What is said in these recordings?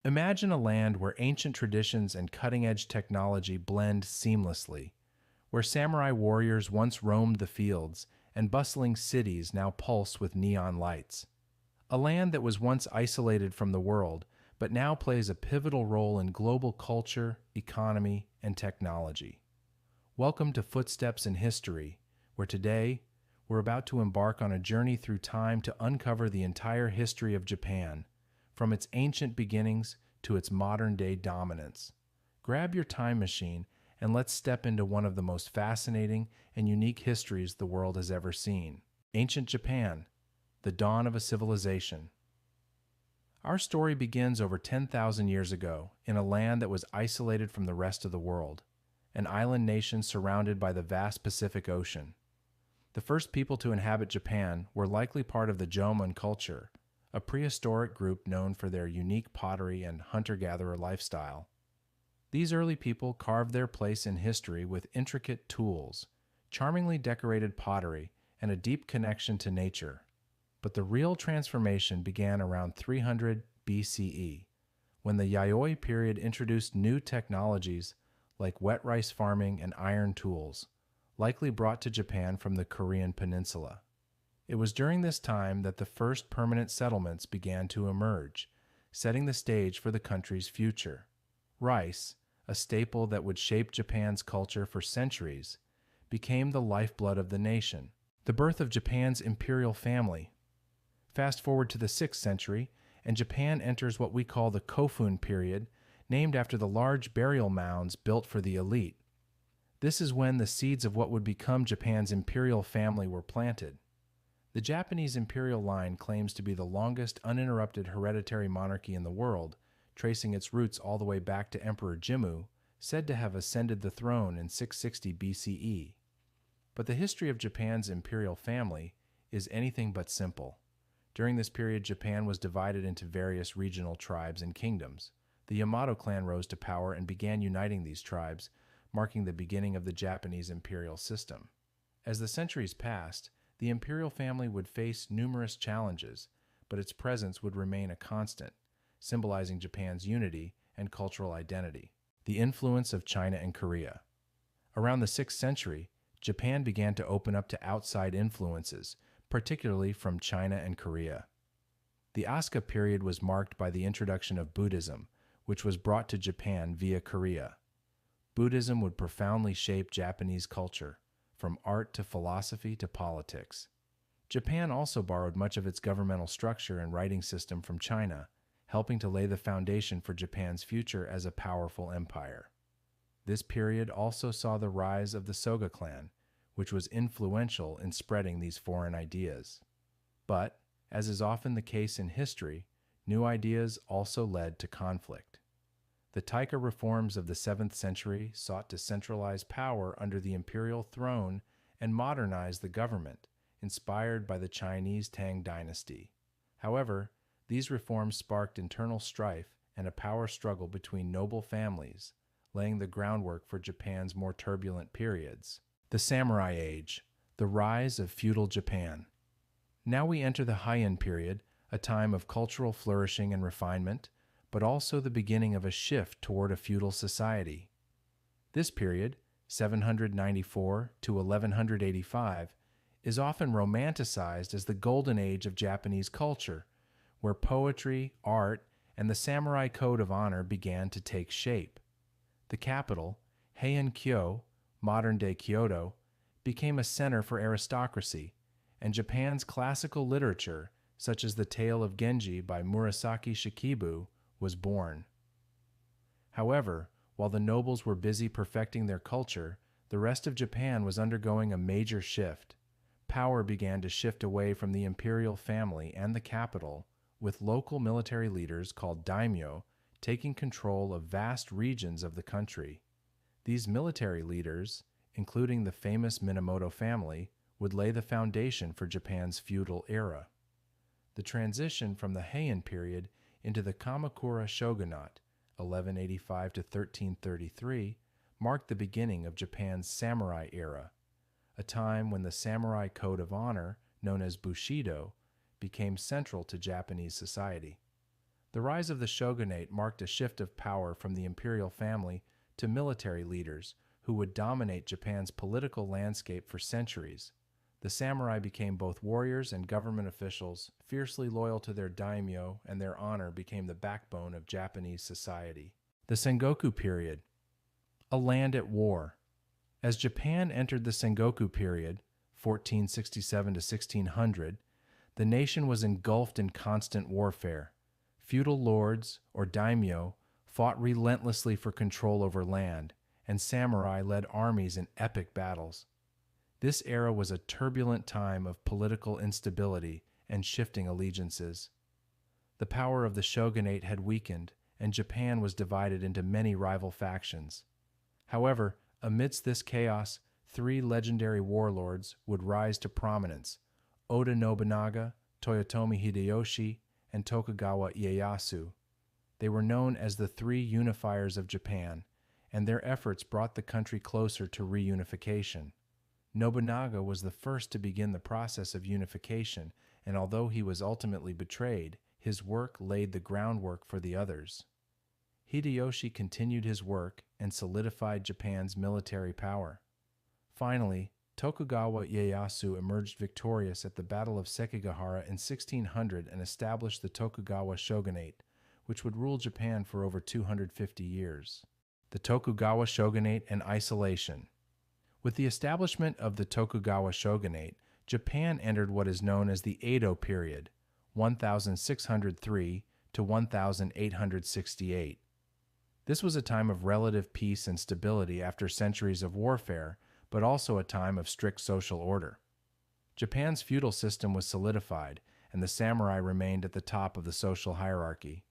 Imagine a land where ancient traditions and cutting-edge technology blend seamlessly, where samurai warriors once roamed the fields and bustling cities now pulse with neon lights. A land that was once isolated from the world, but now plays a pivotal role in global culture, economy, and technology. Welcome to Footsteps in History, where today we're about to embark on a journey through time to uncover the entire history of Japan, from its ancient beginnings to its modern-day dominance. Grab your time machine and let's step into one of the most fascinating and unique histories the world has ever seen. Ancient Japan, the dawn of a civilization. Our story begins over 10,000 years ago in a land that was isolated from the rest of the world, an island nation surrounded by the vast Pacific Ocean. The first people to inhabit Japan were likely part of the Jomon culture, a prehistoric group known for their unique pottery and hunter-gatherer lifestyle. These early people carved their place in history with intricate tools, charmingly decorated pottery, and a deep connection to nature. But the real transformation began around 300 BCE, when the Yayoi period introduced new technologies like wet rice farming and iron tools, likely brought to Japan from the Korean peninsula. It was during this time that the first permanent settlements began to emerge, setting the stage for the country's future. Rice, a staple that would shape Japan's culture for centuries, became the lifeblood of the nation. The birth of Japan's imperial family. Fast forward to the 6th century, and Japan enters what we call the Kofun period, named after the large burial mounds built for the elite. This is when the seeds of what would become Japan's imperial family were planted. The Japanese imperial line claims to be the longest uninterrupted hereditary monarchy in the world, tracing its roots all the way back to Emperor Jimmu, said to have ascended the throne in 660 BCE. But the history of Japan's imperial family is anything but simple. During this period, Japan was divided into various regional tribes and kingdoms. The Yamato clan rose to power and began uniting these tribes, marking the beginning of the Japanese imperial system. As the centuries passed, the imperial family would face numerous challenges, but its presence would remain a constant, symbolizing Japan's unity and cultural identity. The influence of China and Korea. Around the 6th century, Japan began to open up to outside influences, particularly from China and Korea. The Asuka period was marked by the introduction of Buddhism, which was brought to Japan via Korea. Buddhism would profoundly shape Japanese culture, from art to philosophy to politics. Japan also borrowed much of its governmental structure and writing system from China, helping to lay the foundation for Japan's future as a powerful empire. This period also saw the rise of the Soga clan, which was influential in spreading these foreign ideas. But, as is often the case in history, new ideas also led to conflict. The Taika reforms of the 7th century sought to centralize power under the imperial throne and modernize the government, inspired by the Chinese Tang dynasty. However, these reforms sparked internal strife and a power struggle between noble families, laying the groundwork for Japan's more turbulent periods. The Samurai Age, the rise of feudal Japan. Now we enter the Heian period, a time of cultural flourishing and refinement, but also the beginning of a shift toward a feudal society. This period, 794 to 1185, is often romanticized as the golden age of Japanese culture, where poetry, art, and the samurai code of honor began to take shape. The capital, Heian, modern-day Kyoto, became a center for aristocracy, and Japan's classical literature, such as The Tale of Genji by Murasaki Shikibu, was born. However, while the nobles were busy perfecting their culture, the rest of Japan was undergoing a major shift. Power began to shift away from the imperial family and the capital, with local military leaders called daimyo taking control of vast regions of the country. These military leaders, including the famous Minamoto family, would lay the foundation for Japan's feudal era. The transition from the Heian period into the Kamakura shogunate, 1185 to 1333, marked the beginning of Japan's samurai era, a time when the samurai code of honor, known as Bushido, became central to Japanese society. The rise of the shogunate marked a shift of power from the imperial family to military leaders who would dominate Japan's political landscape for centuries. The samurai became both warriors and government officials, fiercely loyal to their daimyo, and their honor became the backbone of Japanese society. The Sengoku period, a land at war. As Japan entered the Sengoku period, 1467 to 1600, the nation was engulfed in constant warfare. Feudal lords, or daimyo, fought relentlessly for control over land, and samurai led armies in epic battles. This era was a turbulent time of political instability and shifting allegiances. The power of the shogunate had weakened, and Japan was divided into many rival factions. However, amidst this chaos, three legendary warlords would rise to prominence: Oda Nobunaga, Toyotomi Hideyoshi, and Tokugawa Ieyasu. They were known as the three unifiers of Japan, and their efforts brought the country closer to reunification. Nobunaga was the first to begin the process of unification, and although he was ultimately betrayed, his work laid the groundwork for the others. Hideyoshi continued his work and solidified Japan's military power. Finally, Tokugawa Ieyasu emerged victorious at the Battle of Sekigahara in 1600 and established the Tokugawa shogunate, which would rule Japan for over 250 years. The Tokugawa shogunate and isolation. With the establishment of the Tokugawa shogunate, Japan entered what is known as the Edo period, 1603 to 1868. This was a time of relative peace and stability after centuries of warfare, but also a time of strict social order. Japan's feudal system was solidified, and the samurai remained at the top of the social hierarchy.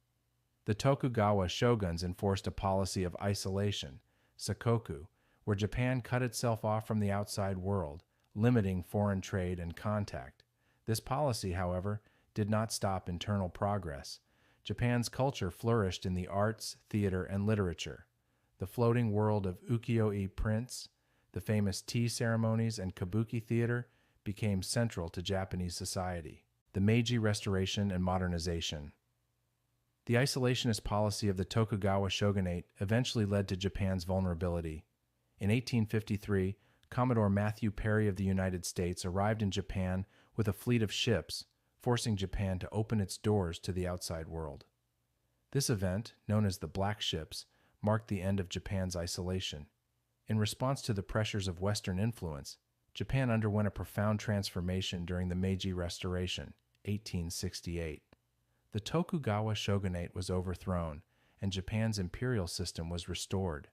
The Tokugawa shoguns enforced a policy of isolation, sakoku, where Japan cut itself off from the outside world, limiting foreign trade and contact. This policy, however, did not stop internal progress. Japan's culture flourished in the arts, theater, and literature. The floating world of ukiyo-e prints, the famous tea ceremonies, and kabuki theater became central to Japanese society. The Meiji Restoration and modernization. The isolationist policy of the Tokugawa shogunate eventually led to Japan's vulnerability. In 1853, Commodore Matthew Perry of the United States arrived in Japan with a fleet of ships, forcing Japan to open its doors to the outside world. This event, known as the Black Ships, marked the end of Japan's isolation. In response to the pressures of Western influence, Japan underwent a profound transformation during the Meiji Restoration, 1868. The Tokugawa shogunate was overthrown, and Japan's imperial system was restored.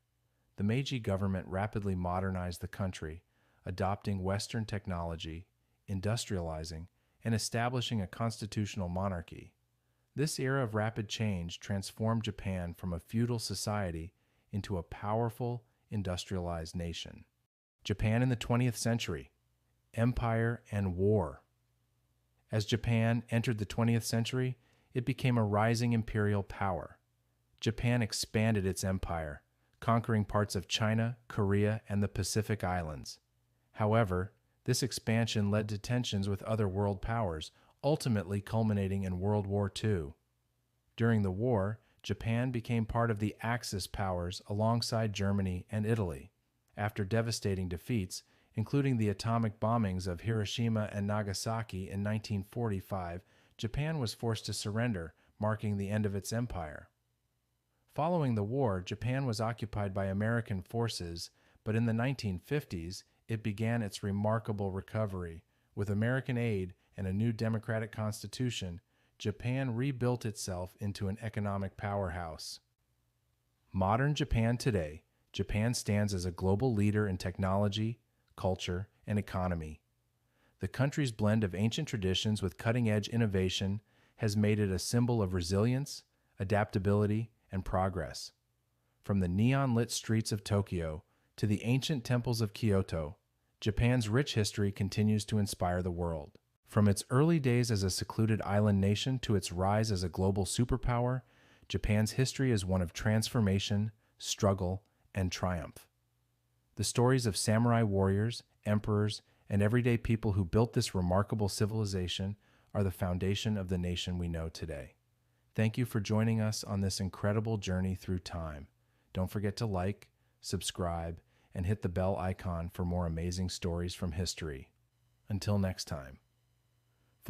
The Meiji government rapidly modernized the country, adopting Western technology, industrializing, and establishing a constitutional monarchy. This era of rapid change transformed Japan from a feudal society into a powerful, industrialized nation. Japan in the 20th century. Empire and war. As Japan entered the 20th century, it became a rising imperial power. Japan expanded its empire, conquering parts of China, Korea, and the Pacific Islands. However, this expansion led to tensions with other world powers, ultimately culminating in World War II. During the war, Japan became part of the Axis powers alongside Germany and Italy. After devastating defeats, including the atomic bombings of Hiroshima and Nagasaki in 1945, Japan was forced to surrender, marking the end of its empire. Following the war, Japan was occupied by American forces, but in the 1950s, it began its remarkable recovery. With American aid and a new democratic constitution, Japan rebuilt itself into an economic powerhouse. Modern Japan today, Japan stands as a global leader in technology, culture, and economy. The country's blend of ancient traditions with cutting-edge innovation has made it a symbol of resilience, adaptability, and progress. From the neon-lit streets of Tokyo to the ancient temples of Kyoto, Japan's rich history continues to inspire the world. From its early days as a secluded island nation to its rise as a global superpower, Japan's history is one of transformation, struggle, and triumph. The stories of samurai warriors, emperors, and everyday people who built this remarkable civilization are the foundation of the nation we know today. Thank you for joining us on this incredible journey through time. Don't forget to like, subscribe, and hit the bell icon for more amazing stories from history. Until next time.